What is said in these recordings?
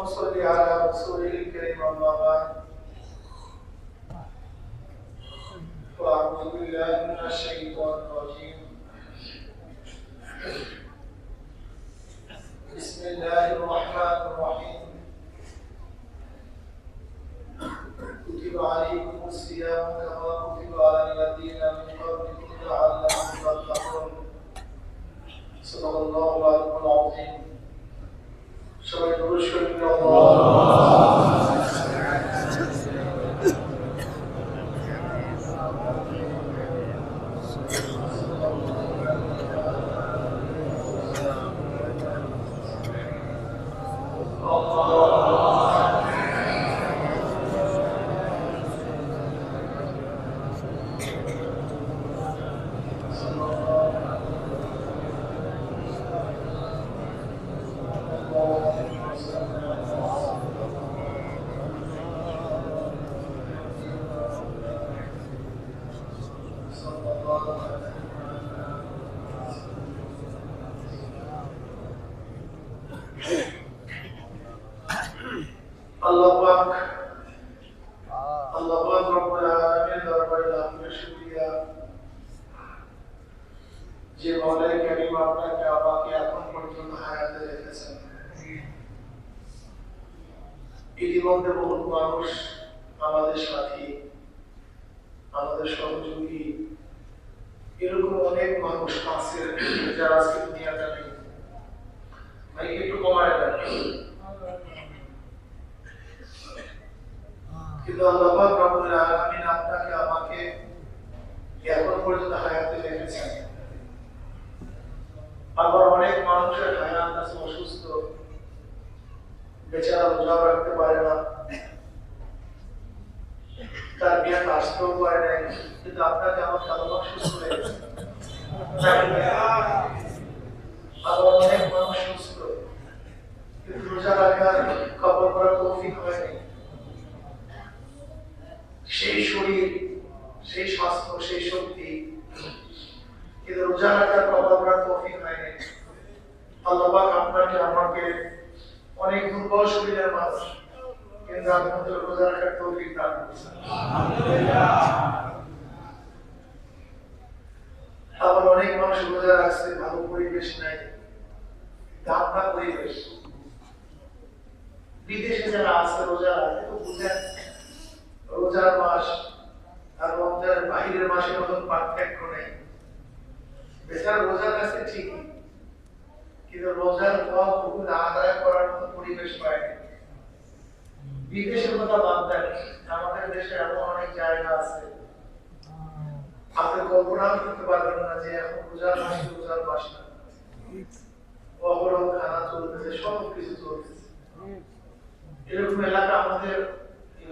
صل على رسوله الكريم أما بعد فأعوذ بالله من الشيطان الرجيم بسم الله الرحمن الرحيم كتب عليكم الصيام كما كتب على الذين من قبلكم لعلكم تتقون صدق الله العظيم সবাই দরুদ শরীফ আল্লাহ পাক রব্বুল আলামিনের দরবারে লাখ শুকরিয়া যে মাওলাই কারীম আপনাকে আমাকে এখন পর্যন্ত হায়াতে রেখেছেন। ইতিমধ্যে বহু মানুষ আমাদের সাথী, আমাদের সহযোগী, এরকম অনেক মানুষ আছে যারা আজকে দুনিয়াতে নেই। ভাই একটু কমায় দেন। কিন্তু আল্লাহ পাক রব্বুল আলামিন আপনাকে আমাকে এখন পর্যন্ত হায়াতে রেখেছেন। আবার অনেক মানুষের হায়াত আছে অসুস্থ, বেচারা রোজা রাখতে পারে না, তার বিয়াত আসতেও পারে নাই, কিন্তু আপনাকে আমাকে আল্লাহ সুস্থ রেখেছেন। আবার অনেক মানুষ সুস্থ কিন্তু রোজা রাখার খবর করার তৌফিক হয়নি। সেই শরীর, সেই স্বাস্থ্য, সেই শক্তি, কিন্তু রোজা রাখার খবর করার তৌফিক হয়নি। আল্লাহ পাক আপনাকে আমাকে অনেক দুর্বল শরীরের মানুষ, কিন্তু আপনাদের রোজা রাখার তৌফিক দান করেছেন। আবার অনেক মানুষ রোজা রাখছে, ভালো পরিবেশ নাই, ঠান্ডা পরিবেশ। বিদেশে যারা আছে রোজা রাখে তো বুঝেন রোজার মাস আর রমজানের বাহিরের মাসের মতন পার্থক্য নেই। বেচারা রোজা রাখছে ঠিকই, কিন্তু রোজার ফল হুকুম আদায় করার মতো পরিবেশ পায়নি। বিদেশের কথা বাদ দেন, আমাদের দেশে এমন অনেক জায়গা আছে আপনি কল্পনা করতে পারবেন না যে এখন রোজার মাস না, অবরোধ খানা চলতেছে, সব কিছু চলতেছে। এরকম এলাকা আমাদের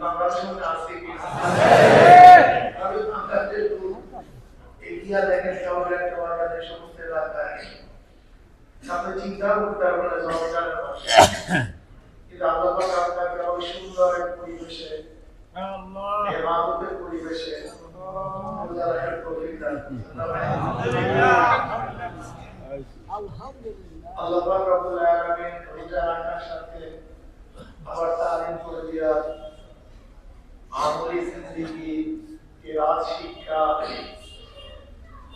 বাংলাদেশের মধ্যে আছে কি? আমি বাংলাদেশের এগিয়া দেখেন শহরের টওয়ারের সমস্ত এলাকায় আপনি চিন্তা করতে পারবেন না জনগণের মাসে, কিন্তু আল্লাহ পাক আপনাকে ওই সুন্দর এক পরিবেশে, ইবাদতের পরিবেশে রোজা রাখার তৌফিক দান করেছেন। আল্লাহ পাক রব্বুল আলামিন রোজা রাখার সাথে আবার তালিম করে দিয়া আমলি জিন্দেগি, কিরাত শিক্ষা,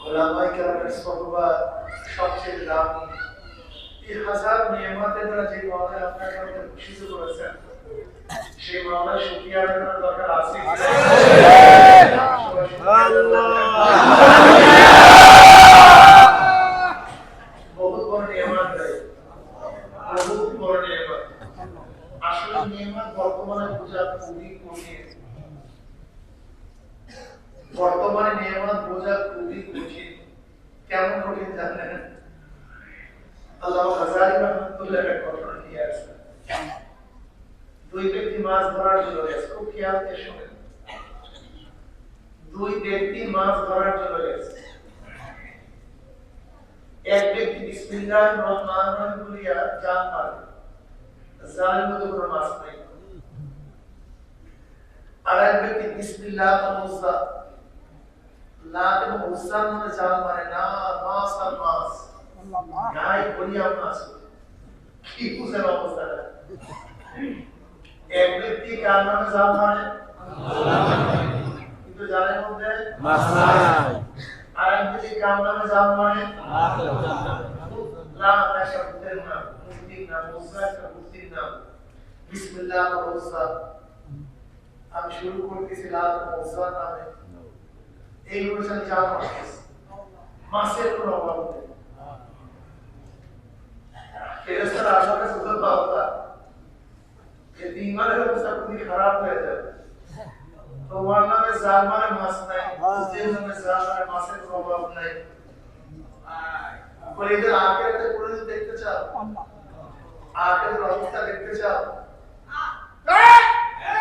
উলামায়ে কেরামের সোহবত সবচেয়ে দামি। এই হাজার নিয়ামতের দ্বারা যে মাওলা আপনাকে আমাদের খুশি করেছেন, সেই মাওলার শুকরিয়া আদায়ের দরকার আছে কি? বহুত বড় নিয়ামত দেয়, বহুত বড় নিয়ামত। আসলে নিয়ামত বর্তমানে বোঝা খুবই কঠিন। বর্তমানে নিয়ামত বোঝা খুবই কঠিন। কেমন কঠিন জানেন? আল্লাহ হাজারি রহমাতুল্লাহ এর ঘটনা নিয়ে আসেন। দুই ব্যক্তি মাছ ধরার জন্য গেছে, খুব খেয়াল করে শুনেন। দুই ব্যক্তি মাছ ধরার জন্য গেছে। এক ব্যক্তি বিসমিল্লাহির রহমানির রহিম বলিয়া জাল মারে, জালের মধ্যে কোনো মাছ নেই। আর এক ব্যক্তি বিসমিল্লাহ মুসা, লা এবং মুসা মানে জাল মারে না, মাছ আর মাছ নাই বলিয়া মাছ। কি বুঝেন অবস্থাটা? এক ব্যক্তি কার নামে জাল মানে কিন্তু জালের মধ্যে মাছ নাই। আর এক ব্যক্তি কার নামে জাল মানে লা একটা ভূতের নাম, মূর্তির নাম, মুসা একটা মূর্তির নাম। বিসমিল্লাহ মুসা, আমি শুরু করতেছি লা মুসা নামে। এই অনুসারে জাল মাছ, মাছের কোনো অভাব নেই। ফেরেশতারা আশাকে সুযোগ পাওয়া যে ইমানের অবস্থা খুবই খারাপ হয়ে যাবে। তোমার নামে জাল মানে মাছ নাই, যে নামে জাল মানে মাছের কোনো অভাব নাই। বলে এদের আখিরাতে পরিণতি দেখতে চাও, আখিরাতের অবস্থা দেখতে চাও,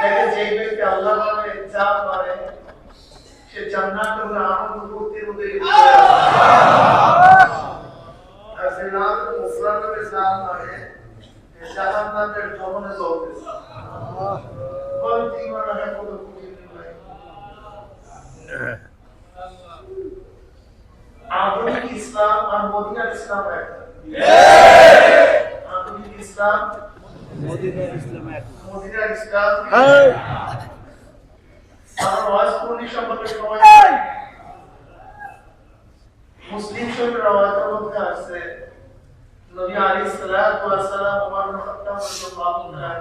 দেখে যে ব্যক্তি আল্লাহ মানে জাল মানে সে জান্নাত এবং আনন্দ করতে মধ্যে আর সে নাম মুসলামের জাল মানে জাহান্নামের জমনে জ্বলতেছে। বলেন ইমান রাখা কত কঠিন নয়। আধুনিক ইসলাম আর মদিনার ইসলাম একটা। আধুনিক ইসলাম মদিনার ইসলাম একটা। মদিনার ইসলাম আর ওয়াজ কোরআনী সম্পর্কে সবাই মুসলিম শরীফের রওয়ায়াতের মধ্যে আছে নবী আলাইহিস সালাতু ওয়াস সালাম ওমর ইবনে খাত্তাব রাদিয়াল্লাহু তাআলা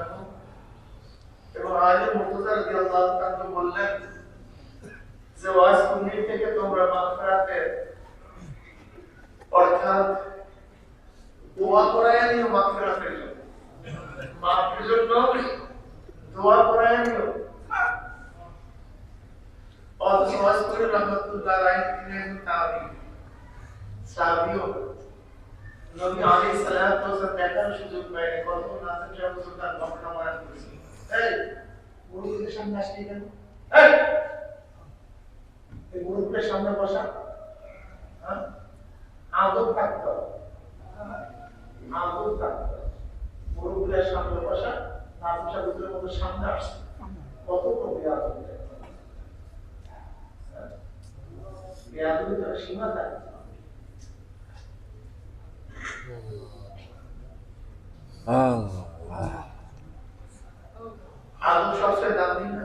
এবং আলী মুর্তজা রাদিয়াল্লাহু তাআলা বললেন যে ওয়াজ কোরআনী থেকে তোমরা মাগফিরাতের অর্থাৎ দোয়া করায় নিও মাগফিরাতের জন্য, মাফের জন্য দোয়া করায় নিও। অথচ ওয়াজ কোরআনী রাহমাতুল্লাহ আলাইহি তিনি তাবিঈ সাহাবীও নবী আলাইহিস সালাতু ওয়াস সালাম দেখার সুযোগ পায়নি। কত নাসিম সাহেব সুলতান ঘটনা বয়ান করেছেন, এই মুরুদের সামনে আসলি কেন? এই মুরুদের সামনে বসা, হ্যাঁ আদব থাকতে হবে, আদব থাকতে হবে। মুরুদের সামনে বসা, নাসিম সাহেব সুলতানের মতো সামনে আসছে, কত প্রক্রিয়া আদব বেয়াদবির সীমা থাকে। আদব সবচেয়ে দামি না?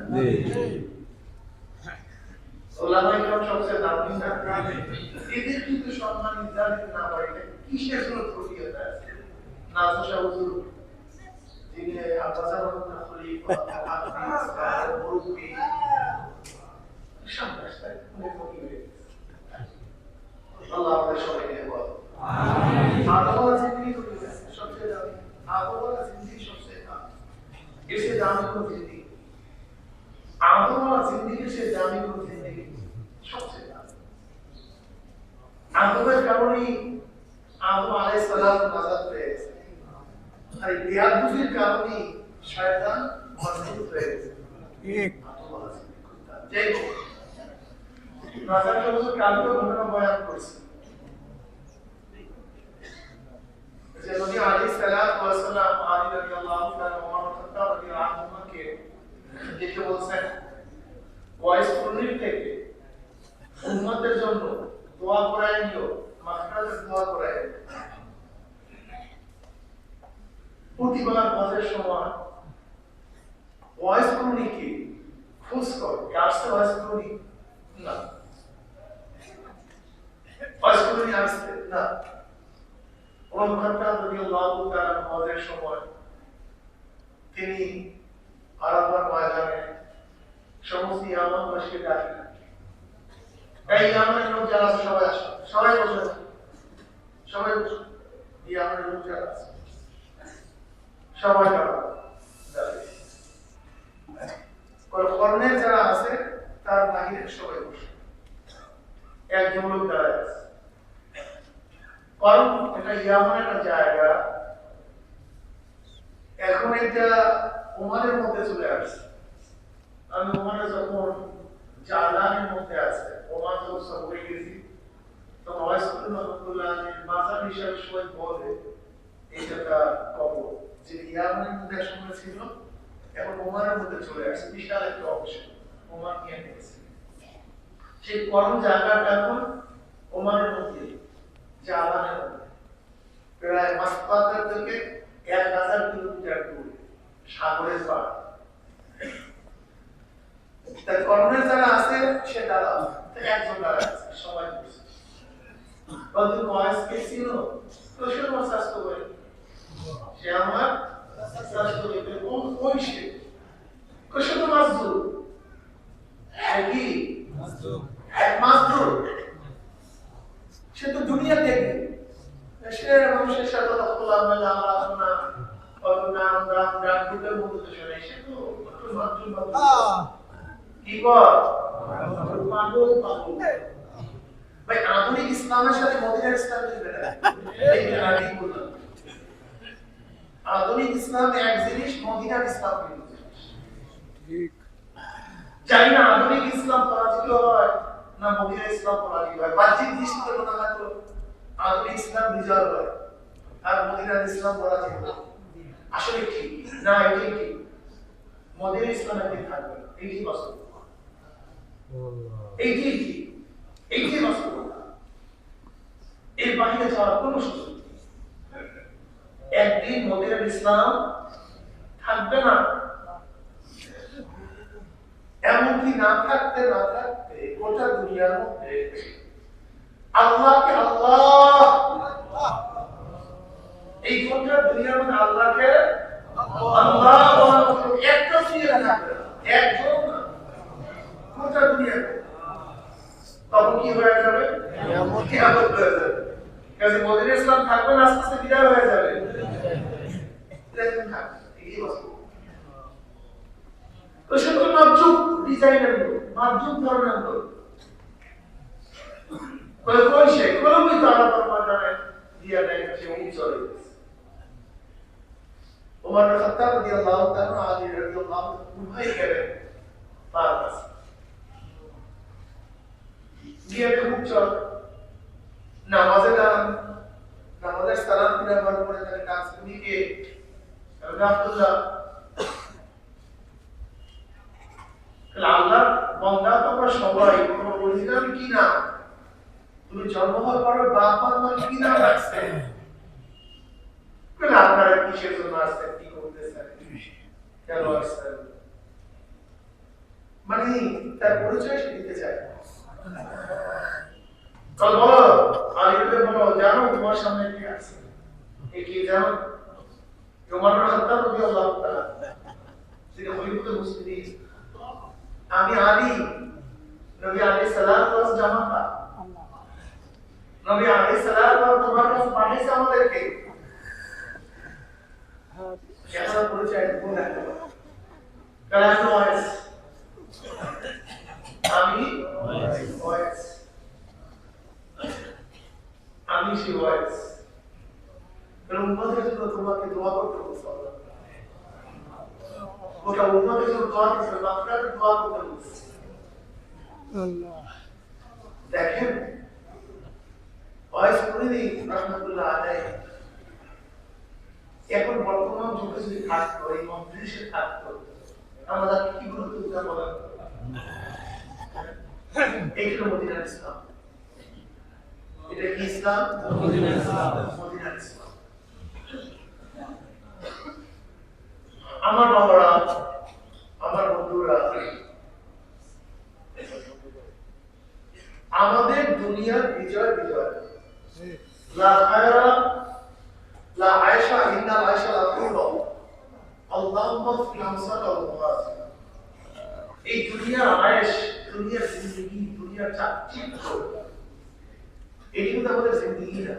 ওলামায়ে কেরাম সবচেয়ে দামি না? এদের কিন্তু সম্মান নির্ধারিত না হয়, কিসের জন্য প্রক্রিয়া আছে? নাজম শাহ হুজুর যিনি আব্বাসার রহমাতুল্লাহ খলিফা হাফিজ মুরব্বি সম্মাস তাই অনেক প্রক্রিয়া। আল্লাহ আমাদের সবাইকে বল আমিন। আদওয়ালা জিন্দেগি সবচেয়ে দামি, আদওয়ালা জিন্দেগি সবচেয়ে দামি, এসে দামি কোন জিন্দেগি, আদওয়ালা জিন্দেগি সে দামি কোন জিন্দেগি সবচেয়ে দামি। আদবের কারণেই আদম আলাইহিস সালাম নাজাত পেয়েছে, আর বেয়াদবির কারণেই শয়তান মজবুত হয়েছে। ঠিক আদওয়ালা জিন্দেগি নাজাত শুধু কালকে ঘটনা বয়ান করছে যে নবী আলাইহিস সালাতু ওয়াস সালাম আলী রাদিয়াল্লাহু তাআলা ওমর ইবনে খাত্তাব রাদিয়াল্লাহু আনহুকে দেখে বলছেন ওয়াইস কুরআন থেকে উম্মতের জন্য দোয়া করায় নিও, মাগফিরাতের দোয়া করায়। প্রতিবার হজের সময় ওয়াইস কুরআন কি খোঁজ কর, কার সাথে ওয়াইস কুরআন না, ওয়াইস কুরআন আসছে না। ওমর খাত্তাব রাদিয়াল্লাহু তাআলা হজের সময় তিনি আরাফার ময়দানে সমস্ত ইয়ামানবাসীকে ডাকলেন, এই ইয়ামানের লোক যারা আছে সবাই আসো, সবাই বসে, সবাই বসে। ইয়ামানের লোক যারা আছে সবাই কর্ণের যারা আছে তার বাহিরে সবাই বসে, একজন লোক দাঁড়ায় আছে। কারণ এটা ইয়ামান একটা জায়গা, এখন এটা ওমানের মধ্যে চলে আসছে। আমি ওমানে যখন জালানের মধ্যে আছে, ওমান যখন সফরে গেছি তখন রহমাতুল্লাহ মাজার হিসাবে সবাই বলে এইটা কবর, যে ইয়ামানের মধ্যে একসময় ছিল, এখন ওমানের মধ্যে চলে আসছে, বিশাল একটা অংশ ওমান নিয়ে নিয়েছে। সেই করণ জায়গাটা এখন ওমানের মধ্যে, জালানের মধ্যে, প্রায় মাসকাত থেকে 1000 কিলোমিটার দূরে, সাগরের পার। কর্মের যারা আছে সে দাঁড়া একজন দাঁড়া আছে সবাই বসে বন্ধু বয়স কে ছিল তো সে আমার স্বাস্থ্য করে সে আমার স্বাস্থ্য করে ওই সে কৃষ্ণ তো মাজদুর কি এক মাজদুর সে তো দুনিয়া দেখবে সে মানুষের সাথে খোলামেলা আলোচনা কত নাম দাম ডাক দুটোর মধ্যে শোনে সে তো মাজদুর কি বল পাগল পাগল ভাই আধুনিক ইসলামের সাথে মদিনার ইসলাম মিলবে না এই আমি বললাম আধুনিক ইসলাম এক জিনিস মদিনার ইসলাম মিলবে ঠিক জানি না আধুনিক ইসলাম পরাজিত হয় না মদিনার ইসলাম পরাজিত হয় বাহ্যিক দৃষ্টিতে মনে হয় তো আধুনিক ইসলাম বিজয় হয় আর মদিনার ইসলাম পরাজিত হয় আসলে কি না এটাই কি মদিনার ইসলাম একদিন থাকবে এইটি বাস্তব এইটি কি এইটি বাস্তব এর বাইরে যাওয়ার কোন সুযোগ একদিন মদিনার ইসলাম থাকবে না এমনকি না থাকতে গোটা দুনিয়ার মধ্যে আল্লাহকে আল্লাহ এই গোটা দুনিয়ার মধ্যে আল্লাহকে আল্লাহ একটা সিরিয়াল থাকবে একজন গোটা দুনিয়াতে তখন কি হয়ে যাবে কিয়ামত হয়ে যাবে কাজে মদিনার ইসলাম থাকবে না আস্তে আস্তে বিদায় হয়ে যাবে এরকম থাকবে এই বস্তু তো সেটা মাপজুক ডিজাইনের লোক মাপজুক ধরনের লোক বলে কই সে কলমই তো আলাদা ময়দানে দিয়া দেয় সে চলে গেছে ওমর বিন খাত্তাব রাদিয়াল্লাহু তাআলা আলী রাদিয়াল্লাহু উভয় গেলেন তার কাছে গিয়ে খুব চল নামাজে দাঁড়ান নামাজের সালাম ফিরাবার পরে তাকে কাজ শুনিয়ে আব্দুল্লাহ আল্লাহ বন্দা তোমরা সবাই তোমার অরিজিনাল কি না তুমি জন্ম হওয়ার পরে বাপ মা কি নাম রাখছে আপনারা কিসের জন্য আসছেন কি করতেছেন কেন আসছেন মানে তার পরিচয় সে দিতে চায় চল বলো আলিকে বলো জানো তোমার সামনে কি আছে কি জানো ওমর বিন খাত্তাব রাদিয়াল্লাহু তাআলা তিনি খলিফাতুল মুসলিমিন আমি আলী নবী আলাইহিস সালাম ওয়াস জামাতা নবী আলাইহিস সালাম তোমার কাছে পাঠিয়েছে আমাদেরকে কেমন পরিচয় কোন একটা কালাম ওয়াইস আমি ওয়াইস আমি সেই ওয়াইস কারণ উম্মতের জন্য তোমাকে দোয়া করতে হবে ওটা উম্মতের জন্য দোয়া করতে হবে আপনাদের দোয়া করতে হবে আল্লাহ দেখেন ওয়াইস কুরিনি রাহমাতুল্লাহ আলাইহি এখন বর্তমান যুগে যদি থাকতো এই মন্ত্রিসে থাকতো আমরা কি গুরুত্ব দিতে বলেন এইটা মদিনার ইসলাম এটা কি ইসলাম মদিনার ইসলাম মদিনার ইসলাম আমার বাবারা আমার বন্ধুরা আমাদের দুনিয়ার বিজয় বিজয় লা খায়রা লা আয়েশা ইন্না আয়েশা রাসূলুল্লাহ আল্লাহুম্মা ফিলামসাত ওয়াল মুআসির এই দুনিয়ার আয়েশ দুনিয়ার জিন্দেগি দুনিয়ার চাকচিক্য এটি কিন্তু আমাদের জিন্দেগি না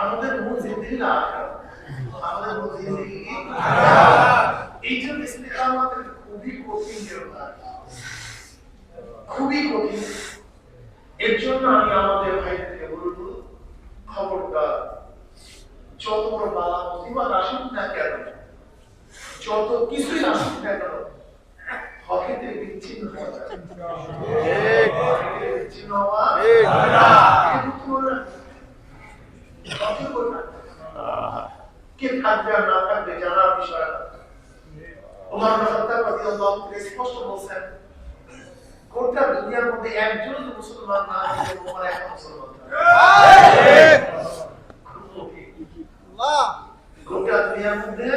আমাদের মূল জিন্দেগি না আমাদের মূল জিন্দেগি এই জন্য ইসলামের খুবই কঠিন ব্যাপার খুবই কঠিন এর জন্য আমি আমাদের ভাইদেরকে বলবো খবরদার যত বড় বালা মুসিবত আসুক না কেন যত কিছুই আসুক না কেন হকেতে বিচ্ছিন্ন হওয়া যায় বিচ্ছিন্ন হওয়া কে থাকবে আর না থাকবে জানার বিষয় না ওমর বিন খাত্তাব রাদিয়াল্লাহু তাআলা স্পষ্ট বলেছেন গোটা দুনিয়ার মধ্যে একজন মুসলমান না হলে ওমর এক মুসলমান গোটা দুনিয়ার মধ্যে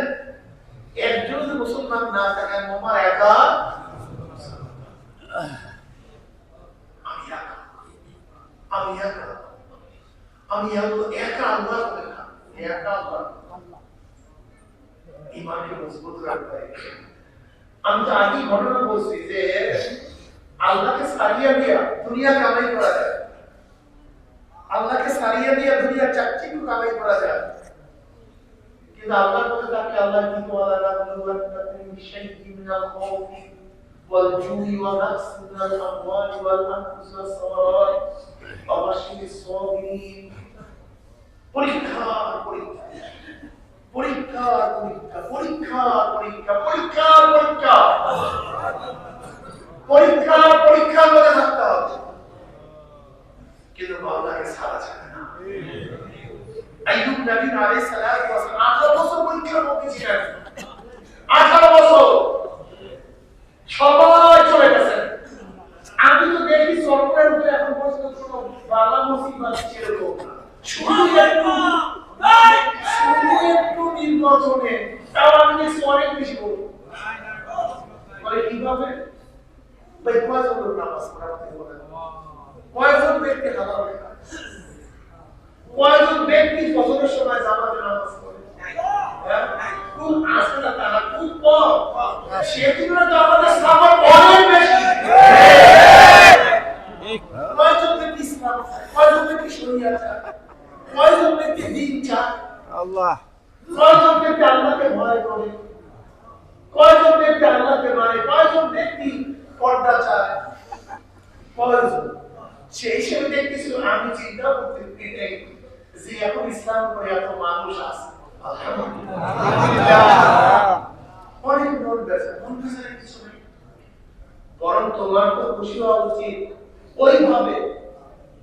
একজন মুসলমান না থাকায় ওমর একা আমি একা, আমি একা, আমি একা আল্লাহ দেখা, একা আল্লাহ। ইমানকে মজবুত রাখতে হবে। আমি তো আগেই ঘটনা বলছি যে আল্লাহকে সারিয়ে দিয়া দুনিয়া কামাই করা যায়, আল্লাহকে সারিয়ে দিয়া দুনিয়া চাকচিক্য কামাই করা যায়, কিন্তু আল্লাহর পথে তাকে আল্লাহ কি বলা লাকুম শাইইন মিনাল খাউফি ওয়াল জুই ওয়া নাকসি মিনাল আমওয়ালি ওয়াল আনফুসি ওয়াস সামারাত ওয়া বাশশিরিস সাবিরিন। পরীক্ষা পরীক্ষা পরীক্ষা পরীক্ষা পরীক্ষা পরীক্ষা পরীক্ষা পরীক্ষা পরীক্ষা পরীক্ষার মধ্যে থাকতে হবে, কিন্তু আল্লাহকে ছাড়া যায় না। আইয়ুব নবী আলাইহিস সালাতু ওয়াস সালাম 18 বছর পরীক্ষার মধ্যে ছিলেন। 18 বছর সবাই চলে গেছেন। আমি তো দেখি সরকারের উপরে এখন পর্যন্ত কোনো বালা মুসিবত ছিল না, শুধু একটু নির্বাচনে তাও আমি দেখছি অনেক বেশি বলবো। বলে কিভাবে ভাই কয়জন লোক নামাজ পড়াতে বলেন, কয়জন ব্যক্তি হালাল খায়, কয়জন ব্যক্তি ফজরের সময় জামাতে নামাজ পড়ে, খুব আসে না, তারা খুব কম। সেগুলো তো আমাদের সামনে অনেক বেশি। কয়জন ব্যক্তি ইসলাম চায়, কয়জন ব্যক্তি শরিয়া চায়, কয়জন ব্যক্তি দ্বীন চায়, আল্লাহ কয়জন ব্যক্তি আল্লাহকে ভয় করে, কয়জন ব্যক্তি আল্লাহকে মানে, কয়জন ব্যক্তি পর্দা চায়, কয়জন? সেই হিসেবে দেখতেছি আমি চিন্তা করতে যে এখন ইসলাম করে এত মানুষ আছে, অনেক নোট বেচা, নোট বেচার কিছু নেই, বরং তোমার তো খুশি হওয়া উচিত ওইভাবে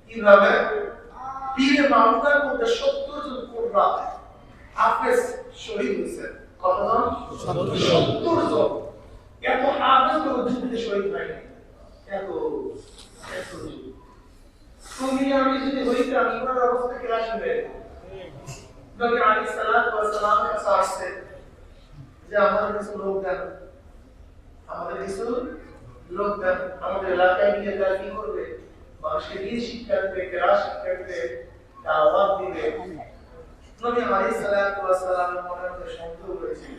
কিভাবে পীরে মামুনার মধ্যে 70 জন কোররা হাফেজ শহীদ হয়েছেন। কতজন? 70 জন। এত হাফেজ কোনো যুদ্ধে শহীদ হয়নি। এত তুমি আমি যদি হইতাম ইমানের অবস্থা কি আসবে? নবী আলাইহিস সালাতু ওয়াস সালামের কাছে আসছে যে আমাদের কিছু লোক দেন, আমাদের কিছু লোক দেন, আমাদের এলাকায় গিয়ে তারা কি করবে? মানুষকে দিন শিক্ষা দেবে, কেরাত শিক্ষা দেবে, দাওয়াত দিবে। নবী আলাইহিস সালাতু ওয়াস সালামের মনের মধ্যে সন্দেহ হয়েছিল।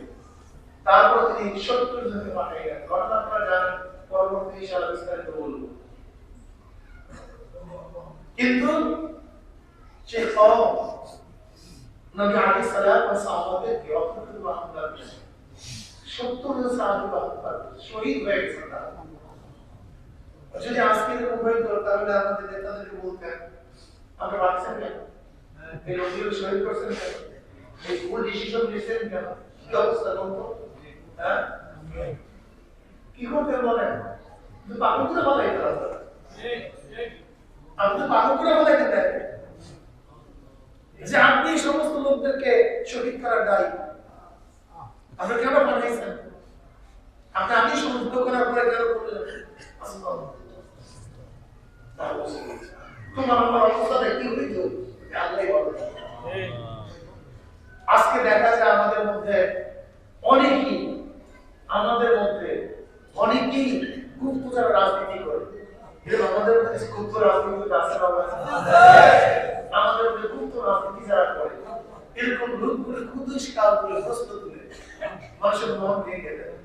তারপর তিনি 70 জনকে পাঠাইলেন। ঘটনা আপনারা জানেন, পরবর্তী ইনশাআল্লাহ বিস্তারিত বলবো। কিন্তু সে কওম নবী আলাইহিস সালাতু ওয়াস সাহাবাদেরকে অত্যন্ত আহ্বান করেছে। 70 জন সাহাবা শহীদ হয়ে গেছেন। যদি আজকে এরকম হইতো তাহলে আমাদের নেতাদেরকে বলতেন আমরা পাচ্ছেন কেন, এই লোকগুলো শহীদ করছেন কেন, এই ভুল ডিসিশন নিয়েছেন কেন, কি অবস্থা বলতো? হ্যাঁ কি করতেন বলেন? কিন্তু পাগল করে বলাইতে হবে, আপনি পাগল করে বলাইতে দেন যে আপনি সমস্ত লোকদেরকে শহীদ করার দায়ী। আপনি কেন পাঠাইছেন? আপনি সমস্ত করার পরে কেন করলেন? তোমার আমার অবস্থাটা কি হইত আল্লাহই বলে। আজকে দেখা যায় আমাদের মধ্যে অনেকেই গুপ্তচর রাজনীতি করে। আমাদের মধ্যে গুপ্ত রাজনীতি আছে না? আমাদের মধ্যে গুপ্ত রাজনীতি যারা করে এরকম লোকগুলো কুদুস কাল করে প্রশ্ন তুলে মানুষের মন ভেঙে দেয়।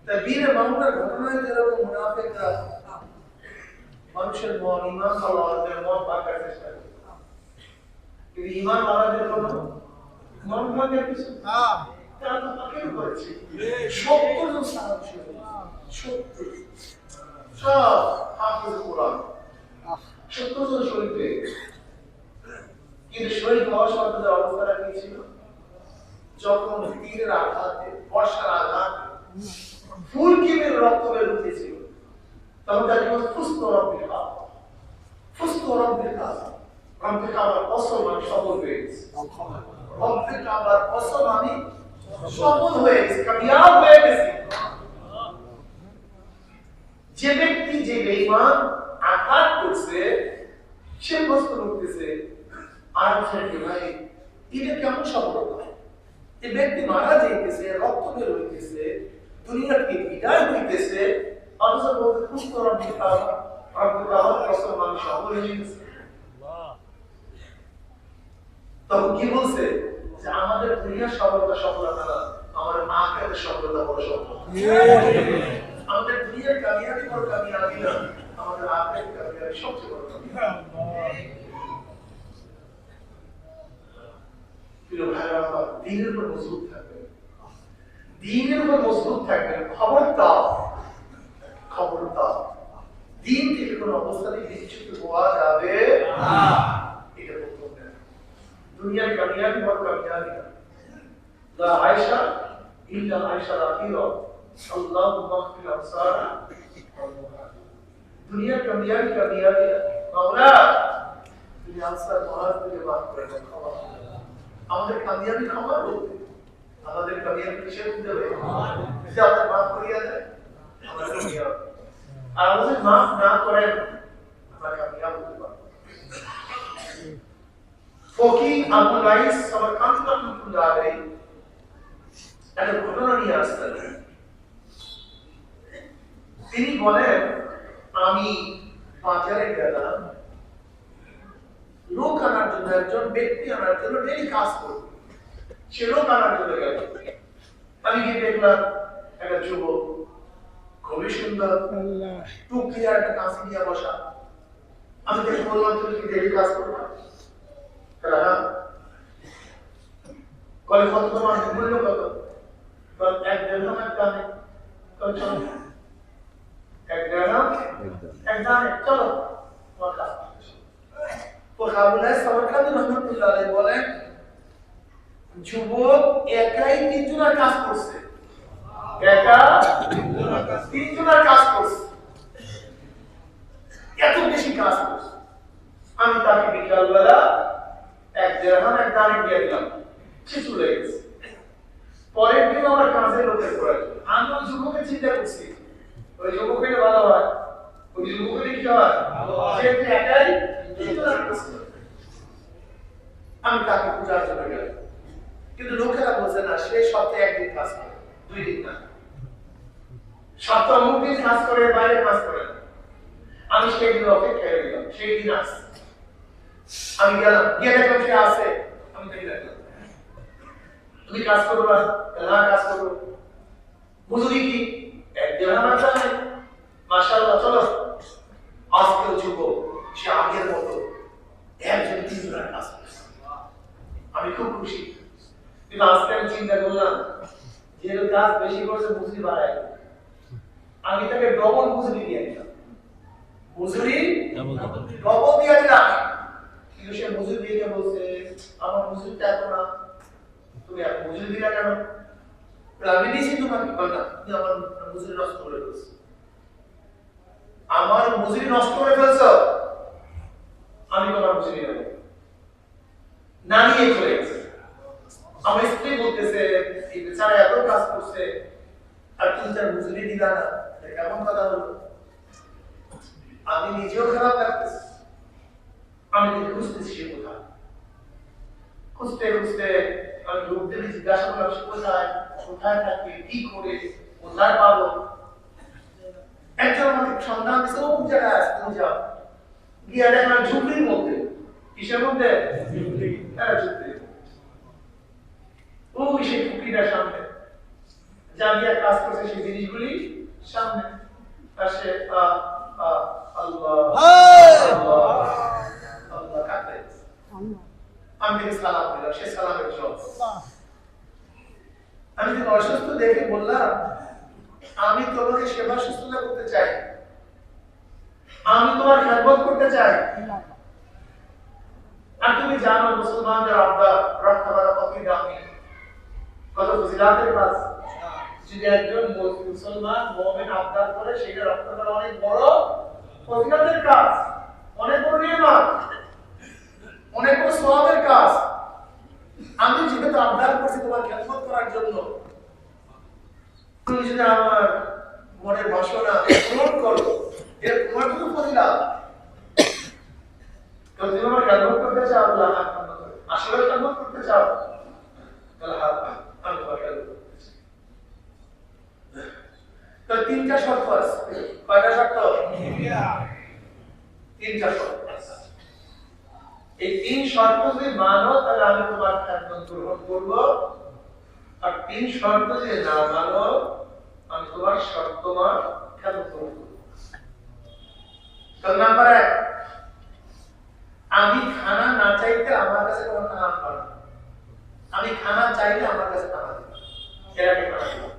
তাই বীরে মামুনের ঘটনায় যেরকম মুনাফিকরা মানুষের মন ইমান আল্লাহর মন ভাঙার চেষ্টা করে, কিন্তু ইমান আল্লাহর কোনো মন ভাঙার কিছু তারা তো তাকেও করেছে। 70 জন সাহাবী ছিল, 70 সব হাফেজ কোরআন, 70 জন শহীদ হয়ে গেছে। কিন্তু শহীদ হওয়ার সময় তাদের অবস্থাটা কি ছিল? যখন তীরের আঘাতে, বর্ষার আঘাতে ফুল কিমের রক্ত বের উঠেছিল, তখন তার জীবন ফুস্ত রব্বির কাজ, ফুস্ত রব্বির কাজ, রব্বির কাবার কসম আমি সফল হয়ে গেছি, রব্বির কাবার কসম আমি সফল হয়ে গেছি, কামিয়াব হয়ে গেছি। যে ব্যক্তি যে বেঈমান আঘাত করছে সে প্রশ্ন করতেছে আর ভাই এটা কেমন সফলতা? এই ব্যক্তি মারা যাইতেছে, রক্ত বের হইতেছে, দুনিয়া থেকে বিদায় হইতেছে, অথচ বলতে খুব রব্বুল কাবা রব্বুল কাবার কসম আমি সফল হয়ে গেছি। তখন কি বলছে যে আমাদের দুনিয়ার সফলতা না, আমাদের আখিরাতের সফলতা বড় সফলতা। আমাদের দুনিয়ার কামিয়াবি বড় কামিয়াবি না, আমাদের আখিরাতের কামিয়াবি সবচেয়ে বড় কামিয়াবি। প্রিয় ভাইরা আমার, দ্বীনের উপর মজবুত থাকবেন, দ্বীনের উপর মজবুত থাকবেন। খবরদার খবরদার, দ্বীন থেকে কোনো অবস্থাতে বিচ্যুত হওয়া যাবে না। এটা প্রথম না, দুনিয়ার কামিয়াবি বড় কামিয়াবি না। লা আয়েশা ইল্লা আয়েশা রাকিরা আল্লাহুম্মা ইগফির আবসারা। দুনিয়ার কামিয়াবি কামিয়াবি না, মাওলা তুমি আনসার মহাজকে মাফ করে দাও, ক্ষমা করে দাও। আমাদের কামিয়াবি ক্ষমা করতে, আমাদের কামিয়াবি কিসের মধ্যে হবে? যে আমাদের মাফ করিয়া দেয় আমাদের কামিয়াবি, আর আমাদের মাফ না করেন আমরা কামিয়াব হতে পারবো। ফকিহ আবু নাইস সামারকান্দি রাহমাতুল্লাহ আলাইহি একটা ঘটনা নিয়ে আসছেন। তিনি বলেন, আমি বাজারে গেলাম, লোক আনার জন্য, একজন ব্যক্তি আনার জন্য, ডেলি কাজ করব। সে লোক আনার জন্য গেল। আমি গিয়ে দেখলাম একটা যুবক খুবই সুন্দর, টুকি আর একটা কাঁচি নিয়ে বসা। আমি তাকে বললাম, তুমি কি ডেলি কাজ করবা? হ্যাঁ। কলে কত তোমার মূল্য কত? এক দেড়হাম এক দানে। চলো এক দেড়হাম এক দানে, চলো তোমার কাজ। বলেন, যুবক একাই তিনজনের কাজ করছে, একা তিনজনের কাজ করছে, এত বেশি কাজ করছে। আমি তাকে বিকালবেলা এক দেড়হাম এক দানে দিয়ে দিলাম, সে চলে গেছে। পরের দিন আমার কাজের লোকের প্রয়োজন। আমি ওই যুবকের চিন্তা করছি, ওই যুবকের ভালো হয়, ওই যুবকের কি হয়, সে একাই তিনজনের কাজ করে। আমি তাকে পূজার জন্য গেলাম, কিন্তু লোকেরা বলছে না, সে সপ্তাহে একদিন কাজ করে, 2 দিন না, সপ্তাহে অমুক দিন কাজ করে, বাইরে কাজ করে। আমি সেই দিন অপেক্ষায় রইলাম, সেই দিন আসছে। আমি গেলাম, গিয়ে দেখলাম সে আছে। আমি তাকে দেখলাম, তুমি কাজ করবা? হ্যাঁ কাজ করবো। মজুরি কি? এক দেড়হাম একটা নেই। মাশাআল্লাহ, চলো। আজকেও যুবক সে আগের মতো একজন তিনজনের কাজ করছে। আমি খুব খুশি, কিন্তু আজকে আমি চিন্তা করলাম, যেহেতু কাজ বেশি করছে, মজুরি বাড়ায়। আমি তাকে ডবল মজুরি দিয়ে দিলাম, মজুরি ডবল দিয়ে দিলাম। কিন্তু সে মজুরি দিয়ে বলছে, আমার মজুরিটা এত না, তুমি এত মজুরি দিলা কেন? আমি দিয়েছি তোমাকে, না তুমি আমার মজুরি নষ্ট করে ফেলছো, আমার মজুরি নষ্ট করে ফেলছো, আমি তোমার মজুরি নেব না, নিয়ে চলে গেছে। আমার স্ত্রী বলতেছে, এই বেচারা এত কাজ করছে আর তুমি তার মজুরি দিলা না, এটা কেমন কথা হলো? আমি নিজেও খারাপ লাগতেছে। আমি তাকে খুঁজতেছি, সে কোথায়। খুঁজতে খুঁজতে আমি লোকদের জিজ্ঞাসা করলাম, সে কোথায়, কোথায় থাকে, কি করে, কোথায় পাবো? একজন আমাকে সন্ধান দিচ্ছে, ও জায়গায় আছে, তুমি যাও। গিয়ে দেখলাম ঝুঁকলির মধ্যে। কিসের মধ্যে? হ্যাঁ, ঝুঁকলির। ওই সেই টুকরিটার সামনে যা দিয়ে কাজ করছে, সেই জিনিসগুলি সামনে। আর সে আল্লাহ আল্লাহ আল্লাহ কাঁদতে। আমি তাকে সালাম দিলাম, সে সালামের জবাব। আমি তাকে অসুস্থ দেখে বললাম, আমি তোমাকে সেবা শুশ্রূষা করতে চাই, আমি তোমার খেদমত করতে চাই। আর তুমি জানো মুসলমানদের আবদার রক্ষা করা কতই দামি, কত ফজিলাতের কাজ। যদি একজন মুসলমান মুমিন আবদার করে, সেটা রক্ষা করা অনেক বড় ফজিলাতের কাজ, অনেক বড় নিয়ামত, অনেক বড় সওয়াবের কাজ। আমি যেহেতু আবদার করছি তোমার খেদমত করার জন্য, তুমি যদি আমার মনের বাসনা পূরণ করো, এর তোমার কোনো ফজিলাত। তো তুমি আমার খেদমত করতে চাও, আল্লাহ আসলে খেদমত করতে চাও, আল্লাহ আমি তোমার খেদমত করতে চাই। তো 3টা শর্ত আছে। তিনটা শর্ত আছে। এই তিন শর্ত যদি মানো তাহলে আমি তোমার খেদমত গ্রহণ করব, আর তিন শর্ত যদি না মানো আমি তোমার খেদমত গ্রহণ করব। নাম্বার 1, আমি খানা না চাইতে আমার কাছে কোনো খানা পাবে না, আমি খানা চাইলে আমার কাছে খানা দিবে, এটাকে খানা দিবে।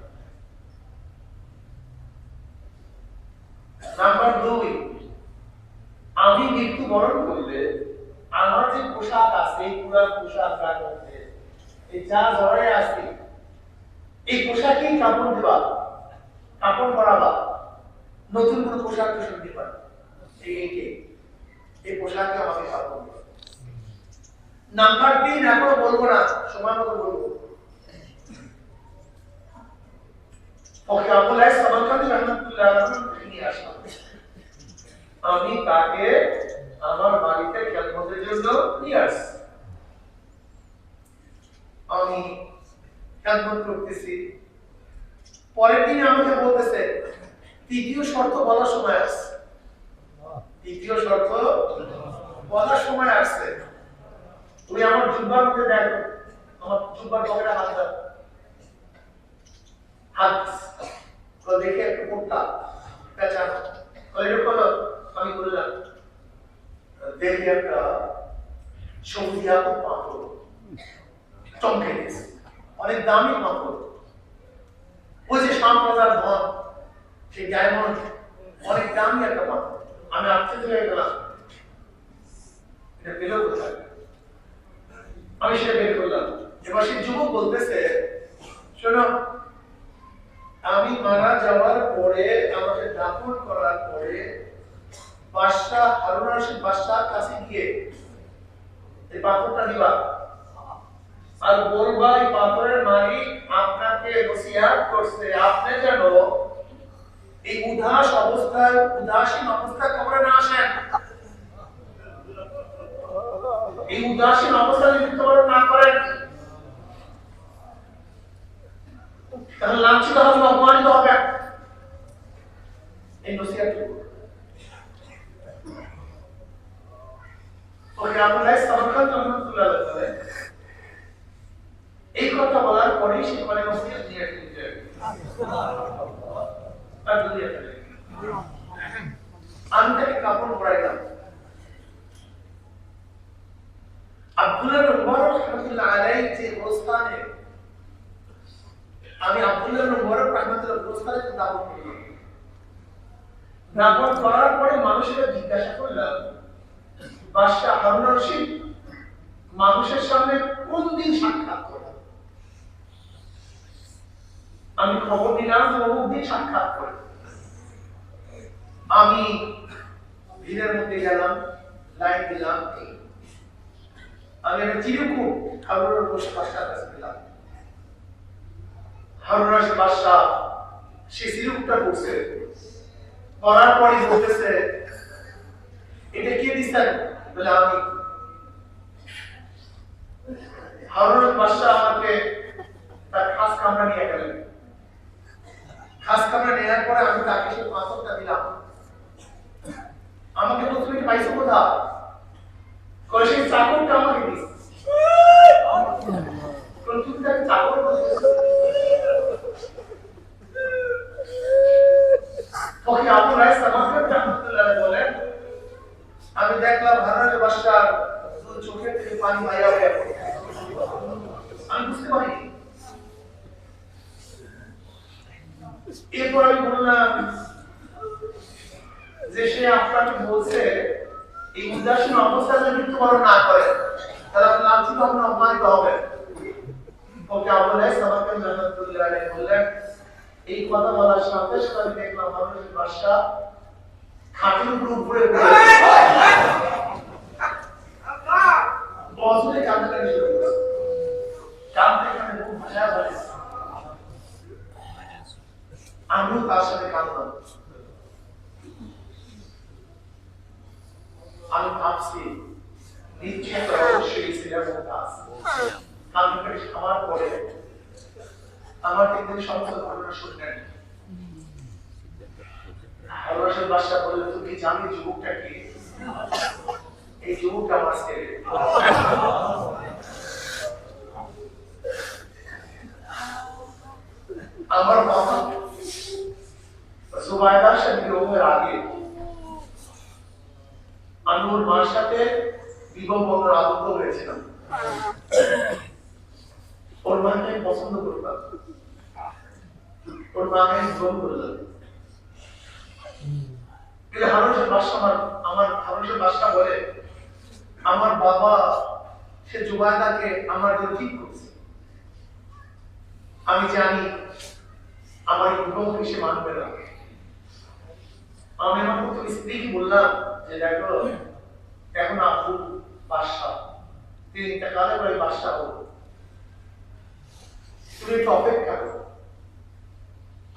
নাম্বার 2, আমি মৃত্যুবরণ করলে আমার যে পোশাক আছে, এই পুরা পোশাক মধ্যে এই যা ঝরে আছে, এই পোশাকেই কাপড় দিবা, কাপড় পরাবা, নতুন কোনো পোশাক দিবা, এই পোশাকে আমাকে কাপড় দিবা। নাম্বার 3, এখনো বলবো না, সময় মতো বলবো। ওকে আবুল আইস সামাকানি রাহমাতুল্লাহ আলাইহি নিয়ে আসলাম, আমি তাকে আমার বাড়িতে খেদমতের জন্য নিয়ে আসছি, আমি খেদমত করতেছি। পরের দিন আমাকে বলতেছে তৃতীয় শর্ত বলার সময় আসছে, তৃতীয় শর্ত বলার সময় আসছে, তুমি আমার জুব্বার মধ্যে দেখো, আমার জুব্বার পকেটে হাত দাও, হাত দেখে একটু কোনটা পেঁচানো, আমি বললাম দেখি একটা সবুজিয়াত পাথর চমকে গেছে, অনেক দামি পাথর, ওই যে শামবাজার ধন, সেই ডায়মন্ড, অনেক দামি একটা পাথর। আমি আশ্চর্য হয়ে গেলাম, এটা পেল কোথায়? আমি সেটা বের করলাম। এবার সেই যুবক বলতেছে, শোনো, আমি মারা যাওয়ার পরে, আমাকে দাফন করার পরে বাদশাহ হারুন রশিদ বাদশাহর কাছে গিয়ে এই পাথরটা দিবা আর বলবা এই পাথরের মালিক আপনাকে নসিহত করছে, আপনি যেন এই উদাসীন অবস্থায় কবরে না আসেন, এই উদাসীন অবস্থায় মৃত্যুবরণ না করেন, তাহলে লাঞ্ছিত হবে, অপমানিত হবে। এই নসিহত এই কথা বলার পরেই সে কলে নসিহত দিয়ে আমি তাকে কাপড় পরাইলাম। আব্দুল্লাহ ইবনে মুবারক রাহমাতুল্লাহ আলাইহি যে গোরস্থানে, আমি আব্দুল্লাহ ইবনে মুবারক রাহমাতুল্লাহ গোরস্থানে দাফন করলাম। দাফন করার পরে মানুষেরা জিজ্ঞাসা করলাম, বাদশাহ হারুন রশিদ মানুষের সামনে কোন দিন সাক্ষাৎ করে? আমি খবর দিলাম যে অমুক দিন সাক্ষাৎ করে। আমি ভিড়ের মধ্যে গেলাম, লাইন দিলাম, আমি একটা চিরকুট হারুনের বসে বাদশার কাছে দিলাম। হারুন রশিদ বাদশাহ সে চিরকুটটা পড়ছে, পড়ার পরে বলতেছে, এটা কে দিচ্ছেন? বলে আমি। হারুন রশিদ বাদশাহ আমাকে তার খাস কামরা নিয়ে গেলেন। খাস কামরা নেওয়ার পরে আমি তাকে সেই পাথরটা দিলাম। আমাকে তো তুমি পাইছো কোথা? করে সেই চাকরটা আমাকে দিস। তুমি তাকে চাকর বলতেছ। তখন আবু রাইস সামাকানি রাহমাতুল্লাহ আলাইহি বলেন, আমি দেখলাম হারুন রশিদ বাদশার চোখের থেকে পানি বাইরে বের হচ্ছে। আমি বুঝতে পারি। এরপর আমি বললাম যে সে আপনাকে বলছে এই উদাসীন অবস্থায় যদি মৃত্যুবরণ না করে তাহলে আপনি লাঞ্ছিত হবেন, অপমানিত হবেন। ওকে আবু রাইস সামাকানি রাহমাতুল্লাহ আলাইহি বললেন, এই কথা বলার সাথে সাথে আমি দেখলাম হারুন রশিদ বাদশা খাটের উপর উপরে বসে কাঁদতে শুরু করেছে। কাঁদতে কাঁদতে খুব ভাষা বলে, আমিও তার সাথে কাঁদলাম। আমি ভাবছি নিশ্চয় অবশ্যই ছেলের মতো আছে। কাঁদতে খাওয়ার পরে আমার কিন্তু সমস্ত ঘটনা শুনলেন। হারুন রশিদ বাদশা বললেন, তুমি জানি যুবকটা কি? এই যুবকটা আমার ছেলে। আমার বাবা জুবাইদার সাথে বিবাহের আগে আমি ওর মার সাথে বিবাহ বন্ধন আবদ্ধ হয়েছিলাম। ওর মাকে পছন্দ করতাম, ওর মাকে গ্রহণ করলাম। কিন্তু হারুনের বাদশা আমার হারুনের বাদশা বলে আমার বাবা সে জুবাইদাকে আমার জন্য ঠিক করছে। আমি জানি আমার বিবাহকে সে মানবে না। আমি আমার পুত্র স্ত্রীকে বললাম যে দেখো এখন আপু বাদশা, তিনি ইন্তেকালের পরে বাদশা হল, তুমি একটু অপেক্ষা করো,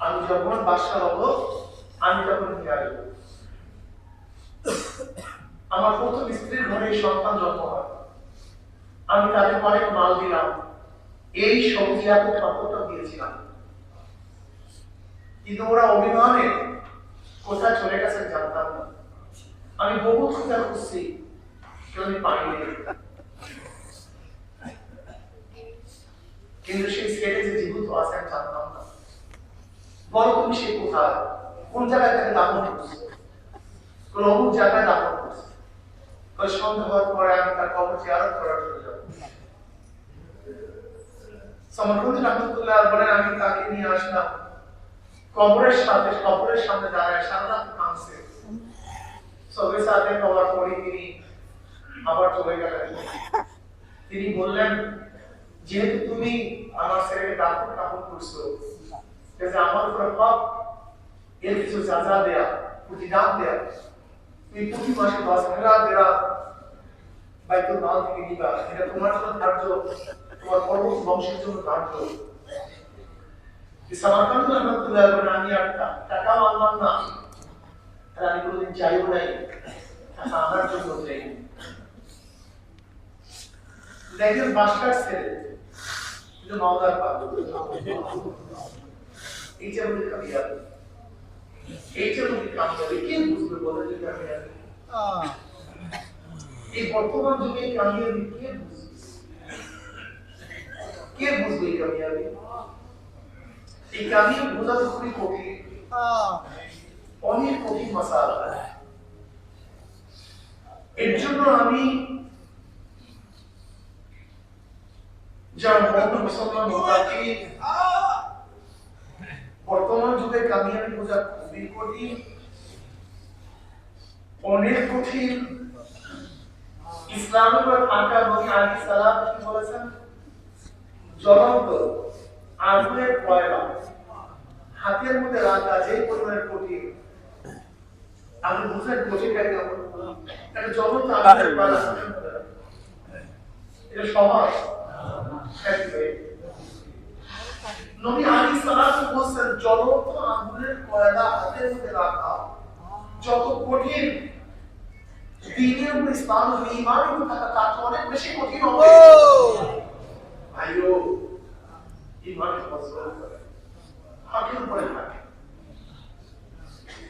আমি যখন বাদশা হব আমি তখন নিয়ে আসবো। আমার প্রথম স্ত্রীর ঘরে সন্তান জন্ম হয়, আমি তাদের অনেক মাল দিলাম, এই সবজি এত পাথরটা দিয়েছিলাম, কিন্তু ওরা অভিমানে কোথায় চলে গেছে জানতাম না। আমি বহু খোঁজা খুঁজছি, কেউ আমি পাইনি। কিন্তু সেই ছেলে যে জীবিত আছে আমি জানতাম না। বলো তুমি সে কোথায়, কোন জায়গায় তাকে দাপন করছে? কোন অমুক জায়গায় দাপন করছে। সন্ধ্যা হওয়ার পরে আমি তার কবর জিয়ারত করার জন্য যাব। সামারকুদ্দিন রহমতুল্লাহ বলেন আমি তাকে নিয়ে আসলাম, কবরের সামনে দাঁড়ায় সারা রাত কাঁদছে। সবে সাথে কবর পরে তিনি আবার চলে গেলেন। তিনি বললেন যেহেতু তুমি আমার ছেলেকে দাফন কাফন করছো, আমার উপর হক এর কিছু সাজা দেয়া, প্রতিদান দেয়া, তুমি প্রতি মাসে 10,000 দিরহাম বাইতুল মাল থেকে নিবা। এটা তোমার জন্য ধার্য, তোমার পরবর্তী বংশের জন্য ধার্য। সামারকান্দ রহমতুল্লাহ বলেন আমি আর টাকা মানলাম না, আর আমি কোনোদিন চাইও নাই, টাকা আমার জন্য চাই। দেখেন বাদশার ছেলে কিন্তু মাওলার পাগল। এই যে আমাদের কামিয়াবি, এই যে আমাদের কামিয়াবি কে বুঝবে বলেন যে কামিয়াবি? এই বর্তমান যুগে কামিয়াবি কে বুঝবে? কে বুঝবে এই কামিয়াবি? এই কামিয়াবি বোঝা তো খুবই কঠিন, অনেক কঠিন মাসালা। এর জন্য আমি যারা বন্ধু মুসলমান মোতাকি বর্তমান যুগে কামিয়াবি বোঝা খুবই কঠিন, অনেক কঠিন। ইসলামের ফাঁকা নবী আলাইহিস সালাম কি বলেছেন? জ্বলন্ত আগুনের কয়লা হাতের মধ্যে রাখা যে পরিমাণের কঠিন, আপনি বুঝলেন কঠিনটা কেমন? একটা জ্বলন্ত আগুনের কয়লা হাতের মধ্যে, এটা সহজ? নবী আলাইহিস সালাম বলেছেন জ্বলন্ত আগুনের কয়লা হাতের মধ্যে রাখা যত কঠিন, দ্বীনের উপর ইসলাম ও ঈমানের উপর থাকা তার অনেক বেশি কঠিন হবে। ভাইও ঈমানের ফসল করে হকের উপরে থাকে,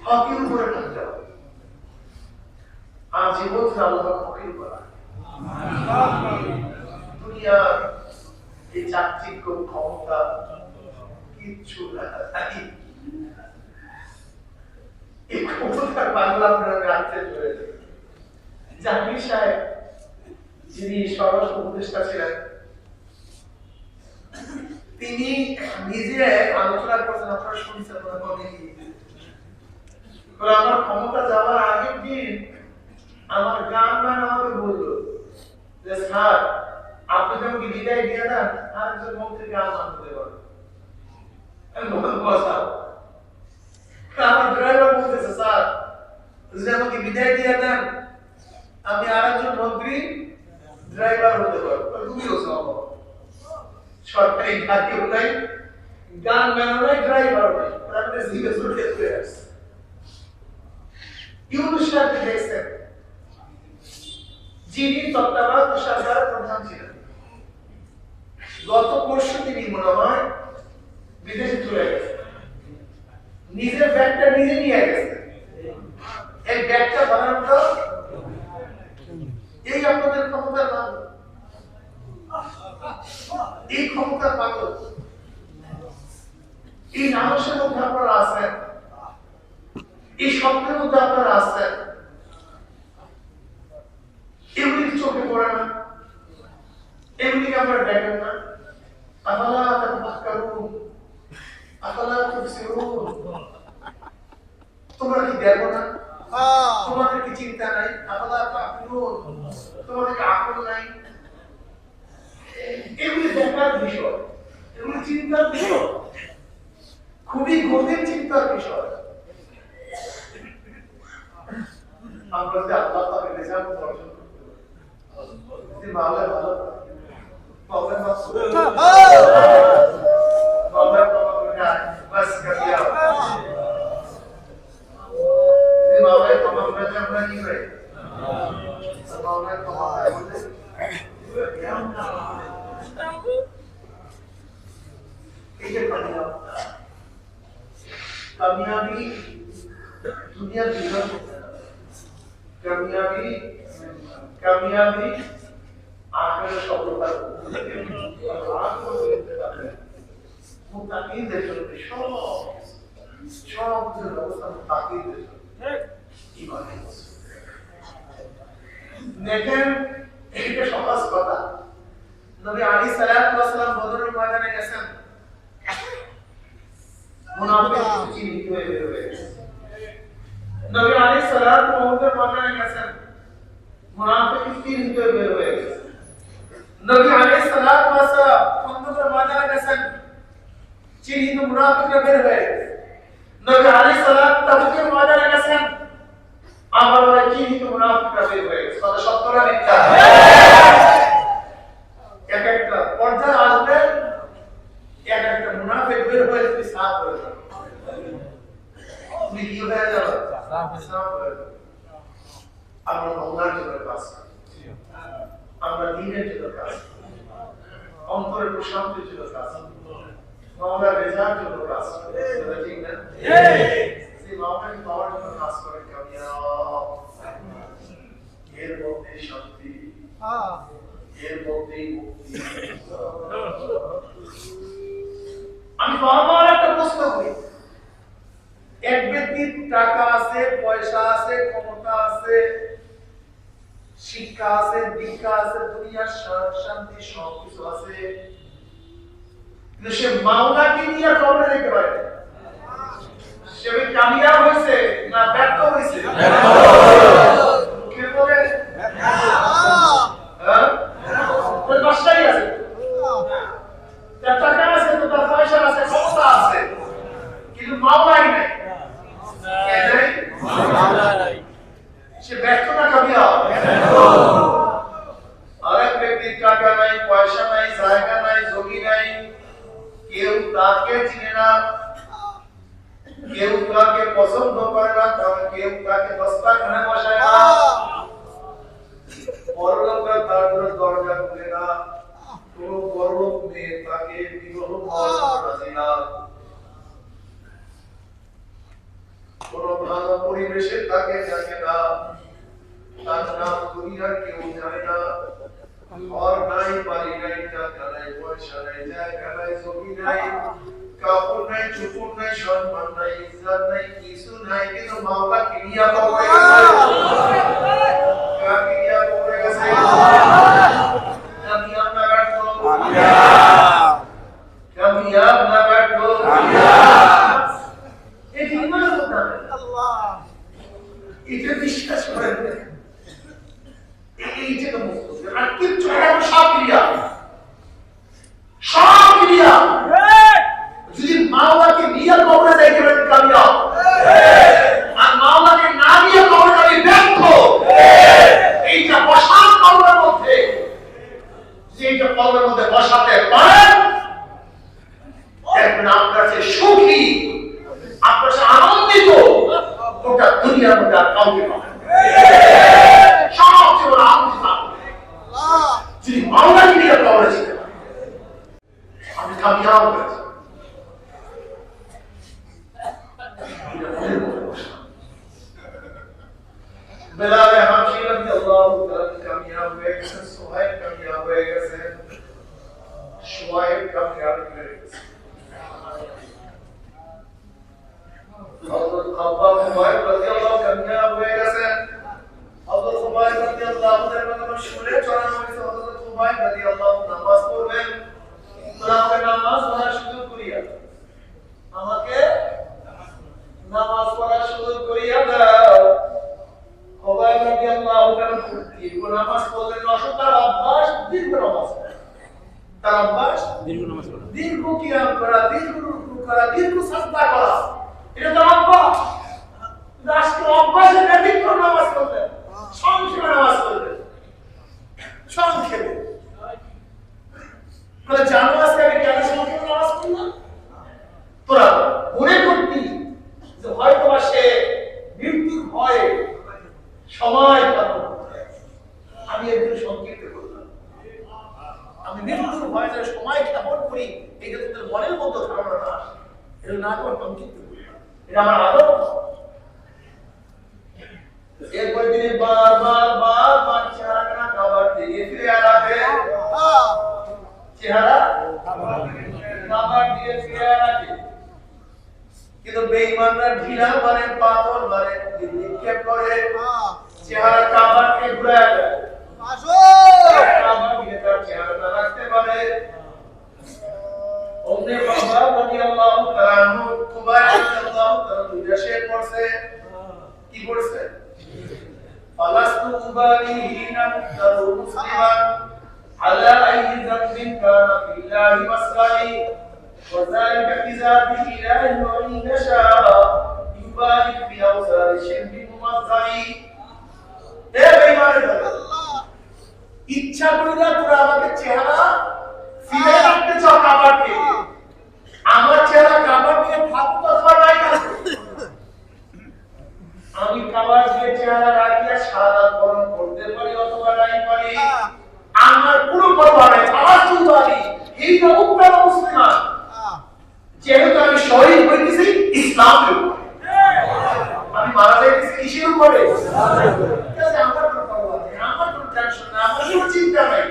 হকের উপরে থাকতে হবে। আর জীবন আল্লাহ হকের উপর দুনিয়া এই চাকচিক্য ক্ষমতা কিচ্ছু নাই। এই ক্ষমতার বাংলা আপনারা রাখতে চলেছে। জাহাঙ্গীর সাহেব যিনি স্বরাষ্ট্র উপদেষ্টা ছিলেন, তিনি নিজে আলোচনা করছেন, আপনারা শুনছেন আমার ক্ষমতা যাওয়ার আগের দিন আমার গান গান আমাকে বললো যে স্যার আপনি যখন বিদায় দিয়ে দেন আরেকজন মন্ত্রী গান মানতে পারেন। আমার ড্রাইভার বলতেছে স্যার যদি আমাকে বিদায় দিয়ে দেন আমি আরেকজন মন্ত্রী ড্রাইভার হতে পারবো। তুমিও সরকারি গাড়িও নাই, গান গানও নাই, ড্রাইভার নাই, আপনি জিজ্ঞেস করতে ইউনুস সাহেব দেখছেন যিনি তত্ত্বাবধায়ক সরকারের প্রধান ছিলেন, গত পরশু তিনি মনে হয় বিদেশে চলে গেছেন, নিজের ব্যাগটা নিজে নিয়ে গেছেন। এই ব্যাগটা বানানোটা এই নামসের মধ্যে আপনারা আছেন, এই স্বপ্নের মধ্যে আপনারা আছেন, এগুলি চোখে পড়ে না, এগুলিকে আপনারা দেখেন না। আফালা তাতাফাক্কারুন, আফালা তুবসিরুন, তোমরা কি দেখো না? তোমাদের কি চিন্তা নাই? আফালা তাআকিলুন, তোমাদের কি আকল নাই? এগুলি দেখার বিষয়, এগুলি চিন্তার বিষয়, খুবই গভীর চিন্তার বিষয়। আমরা যে আল্লাহ তাআলার রেজাল্ট অর্জন করতে পারি, ভালো ভালো প্রবলেম আছে, প্রবলেম বাস করিয়া যদি মাওলায় ক্ষমা করে দেয় আমরা কি করি? মাওলায় ক্ষমা করে বলতে कामयाबी दुनिया जीवन कामयाबी कामयाबी आखिर सफलता मुताकिन देशों में सब व्यवस्था मुताकिन देशों ईमान है। लेकिन एक সহজ কথা, নবী আলাইহিস সালাতু ওয়াস সালাম বদরের ময়দানে গেছেন, মুনাফিক চিহ্নিত হয়ে বের হয়ে গেছে। নবী আলাইহিস সালাতু ওয়াস ময়দানে গেছেন, মুনাফিক চিহ্নিত হয়ে বের হয়ে গেছে। নবী আলাইহিস সালাতু ওয়াস সালাম খন্দকের ময়দানে গেছেন, চিহ্নিত মুনাফিকরা বের হয়ে গেছে। নবী আলাইহিস সালাতু তাবুকের ময়দানে গেছেন, আমার ওই চিহ্নিত মুনাফিকরা বের হয়ে গেছে। কথা সত্য না মিথ্যা? এক একটা পর্যায়ে আসবে, এক একটা মুনাফিক বের হয়ে যদি সাফ হয়ে যাবে, তুমি কি হয়ে যাবে? সাফ হয়ে যাবে। আমরা আল্লাহর জন্য কাজ করি, আমরা দ্বীনের জন্য কাজ করি, অন্তরের প্রশান্তির জন্য কাজ করি, মাওলার রেজার জন্য কাজ করি, ঠিক না? সেই মাওলাকে পাওয়ার জন্য কাজ করে কামিয়াব, এর মধ্যে শান্তি, এর মধ্যেই মুক্তি। আমি বারবার একটা প্রশ্ন করি, এক ব্যক্তির টাকা আছে, পয়সা আছে, ক্ষমতা আছে, শিক্ষা আছে, দীক্ষা আছে, দুনিয়ার শান্তি সবকিছু আছে, কিন্তু সে মাওলাকে নিয়ে কবরে যেতে পারে না। সে কামিয়াব হয়েছে না ব্যর্থ হয়েছে? কে বলে? ওই বাসায় আছে, তার টাকা আছে, তো তার পয়সা আছে, ক্ষমতা আছে, কিন্তু মাওলাই নাই। সে ব্যর্থ না কামিয়াব? আরেক ব্যক্তির টাকা নাই, পয়সা নাই, জায়গা নাই, জমি নাই, কেউ তাকে চিনে না, কেউ তাকে পছন্দ করে না, কেউ তাকে দস্তারখানে বসায় না, বড়লোকরা তার জন্য দরজা খুলে না, কোন বড়লোক মেয়ে তাকে বিবাহ রাজি না, কোন ভালো পরিবেশে তাকে জানে না, তার নাম দুনিয়ার কেউ জানে না, ঘর নাই, বাড়ি নাই, টাকা নাই, পয়সা নাই, জায়গা নাই, জমি নাই, কাপড় নাই, চুপড় নাই, সম্মান নাই, ইজ্জত নাই, কিছু নাই, কিন্তু মাওলা কিনিয়া কবরে গেছে। কাকে নিয়া কবরে গেছে? কামিয়াব না ব্যর্থ? কামিয়াব না ব্যর্থ? এই ইমানের মধ্যে আল্লাহ এটা বিশ্বাস করেন, এইটা তো মুক্ত। আর কিচ্ছু সব ক্রিয়া, সব ক্রিয়া যদি মাওলাকে নিয়ে কবরে যাইতে পারেন কামিয়াব, আর মাওলাকে না নিয়ে কবরে যাবে ব্যর্থ। এইটা বসার কবরের মধ্যে, যেটা কবরের মধ্যে বসাতে পারেন, এখন আপনার যে সুখী, আপনার যে আনন্দিত, ওটা দুনিয়ার মধ্যে আর কাউকে পাবেন সবচেয়ে বড় আনন্দিত যিনি মাওলাকে নিয়ে কবরে যেতে পারেন। আমি কামিয়াব হয়েছি। বেলালে হাবশী রাদিয়াল্লাহু তাআলা কামিয়াব হয়ে গেছেন, সুহাইব কামিয়াব হয়ে গেছেন, শুআয়ব কামিয়াব হয়ে গেছেন। আমাকে নামাজ পড়ার সুযোগ করিয়া দাও। হুবাইব রাদিয়াল্লাহু তাআলা দীর্ঘ নামাজ পড়লেন, তার অভ্যাস দীর্ঘ নামাজ পড়া, তার অভ্যাস দীর্ঘ নামাজ পড়া, দীর্ঘ কিয়াম করা, দীর্ঘ রুকু করা, দীর্ঘ সাজদা করা, এটা তার অভ্যাস। রাষ্ট্র অভ্যাসে ব্যতিক্রম নামাজ পড়লেন, সংক্ষেপে নামাজ পড়লেন, সংক্ষেপে। বলে জানো আজকে আমি কেন সংক্ষেপে নামাজ পড়লাম? তোরা মনে করতি যে হয়তো বা সে মৃত্যুর ভয়ে সময় পালন করতে, আমি একটু সংক্ষেপে করলাম। আমি মৃত্যুর ভয়ে সময় কেমন করি এটা তোদের মনের মধ্যে ধারণা না আসে, এটা না করে সংক্ষিপ্ত করলাম, এটা আমার আদত। এরপর তিনি বারবার চেহারা কাবার দিকে ফিরে আনাবে, চেহারা কাবার দিকে ফিরে আনাবে। কিন্তু বেঈমানরা ঢিলা মারে, পাথর মারে, নিক্ষেপ করে, চেহারা কাবারকে ঘুরায় দেয়। কাবার দিকে তার চেহারাটা রাখতে পারে। ওমনে বাবা রাদিয়াল্লাহু তাআলা আনহু খুবাইব রাদিয়াল্লাহু তাআলা দুইটা শের পড়ছে। কি পড়ছে? ফালাস্তু উবালি হিনা মুক্তারু মুসলিমান আলা আইয়ি যামবিন কানা ফিল্লাহি মাসলাহি ওয়া যালিকা বিযাতি ইলাহি ওয়া ইন শাআ ইউবারিক ফি আওসারি শিরবি মুমাজ্জাই। এ বেঈমানের আল্লাহ, ইচ্ছা করিলা তোরা আমাকে চেহারা ফিরে রাখতে চাও কাবারকে, আমার চেহারা কাবার দিকে থাকতো অথবা নাই থাকতো, আমি কাবার দিকে চেহারা রাখিয়া সারা বরণ করতে পারি অথবা নাই পারি, আমার পুরো পরোয়া নাই। ফালাস্তুবালি এই মুক্তার মুসলিমান, যেহেতু আমি শহীদ হইতেছি ইসলামের উপরে, আমি মারা যাইতেছি কিসের উপরে? আমার কোনো পরোয়া নেই, আমার কোনো টেনশন নাই, আমার কোনো চিন্তা নাই।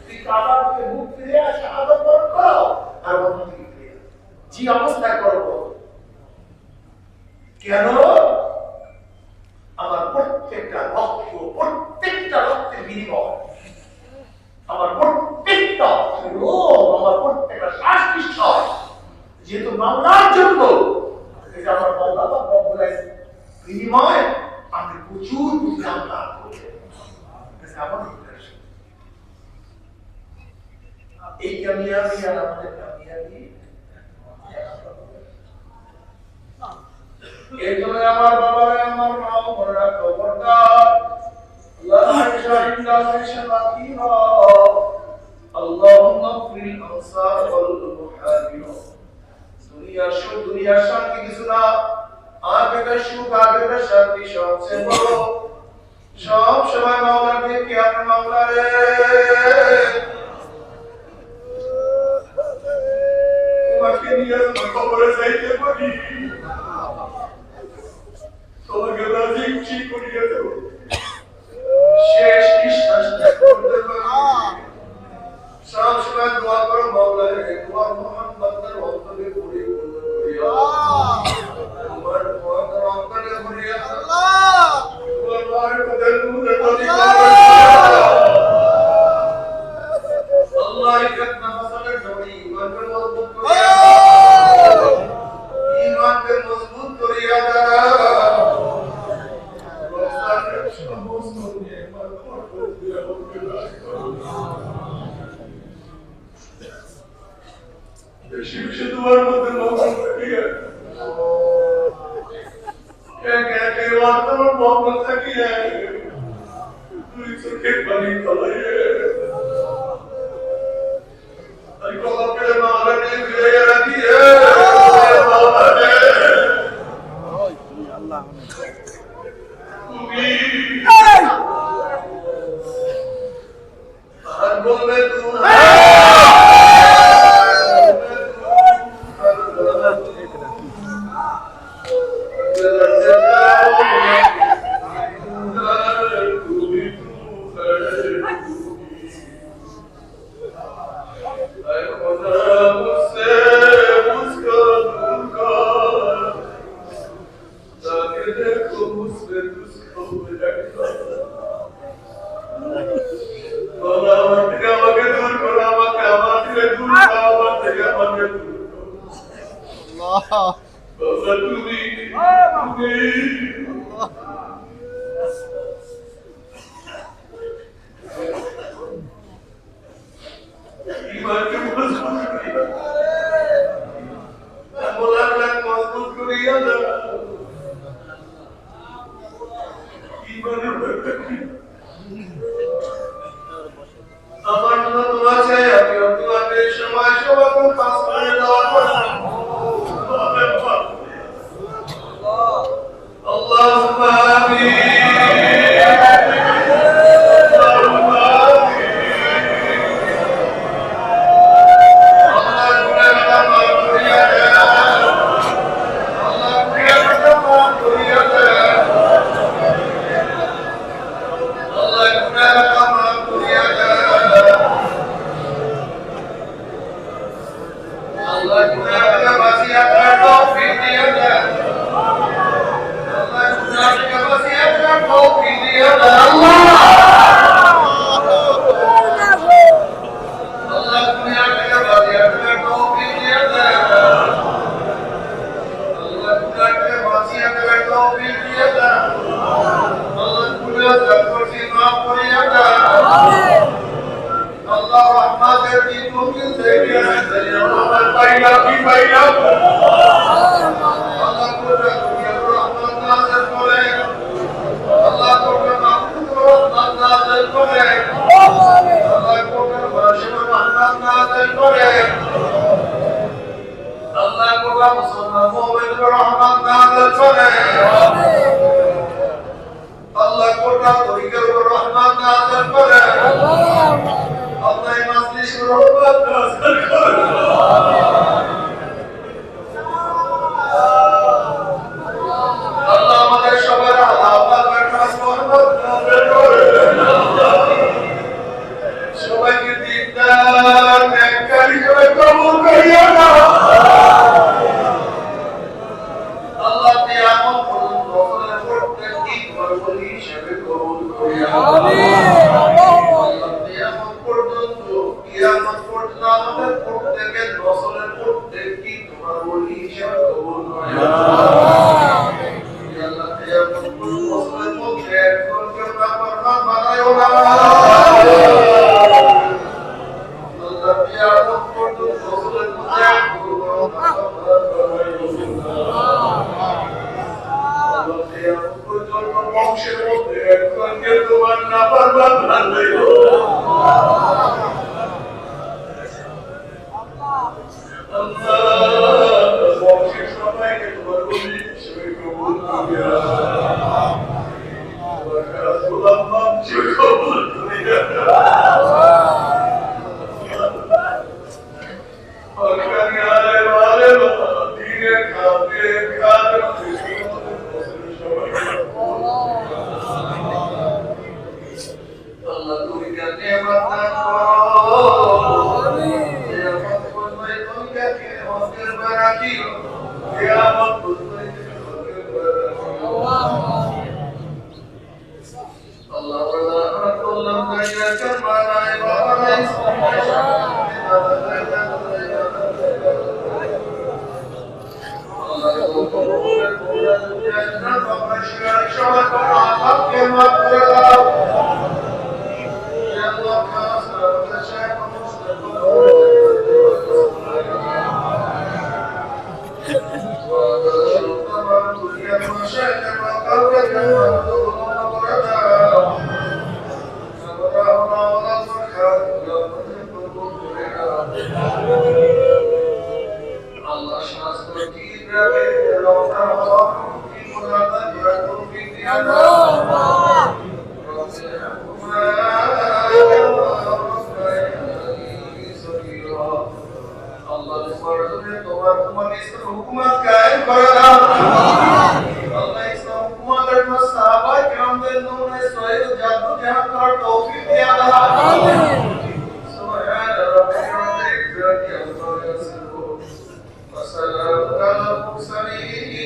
তুই কাবার দিকে মুখ ফিরে শাহাদাত বরণ করো আর বরণ দিকে ফিরে জি অবস্থায় করবো। কেন? আমার প্রত্যেকটা রক্তের বিনিময়, আমার প্রত্যেকটা রোগ, আমার প্রত্যেকটা শ্বাস নিঃশ্বাস যেহেতু মামলার জন্য, এটা আমার বাবা রব্বুল আলামিন বিনিময় আমি প্রচুর দান করব। আমার এই কামিয়াবি আর আমাদের কামিয়াবি, এই জন্য আমার বাবারা, আমার মা বোনেরা খবরদার, আল্লাহুম্মা ফিল আনসার ওয়াল মুহাজির। দুনিয়ার সুখ, দুনিয়ার শান্তি কিছু না, আখিরাতের সুখ, আখিরাতের শান্তি সবচেয়ে বড়। সব সময় মাওলার দিকে আপনি মাওলা রে, তোমাকে নিয়ে কবরে যাইতে পারি, তোমাকে রাজি খুশি করিয়া দেব, শেষ নিঃশ্বাস করতে পারি। সব সময় দোয়া করো মাওলা রে, তোমার মুহাম্মদের অন্তরে পরিপূর্ণ করিয়া, তোমার মুহাম্মদের অন্তরে করিয়া আল্লাহ, তোমার মারিফতের নূরে করিয়া আল্লাহ, ইকরাম হাসানের জড়ি ইমানকে মজবুত করিয়া, ইমানকে মজবুত করিয়া দাও। রমজানের সমস্ত নিয়ামত বরকত দিয়া বেশি বেশি তোমার মধ্যে মগ্ন থাকিয়া, একে তোমার মগ্ন থাকিয়া তুই চোখের পানি ফলাইয়া তাই কলকের মাওলাকে ফিরাইয়া রাখিয়া মাওলাকে আল্লাহ তুমি আর বলবে তুমি বাবা তুমি ইমানকে মজবুত করিয়া দাও। আমার জন্য দোয়া চাই, আমি তোমাদের সময় সবাইকে পাস করে দেওয়ার পর আল্লাহুম্মা وسلام على المرسلين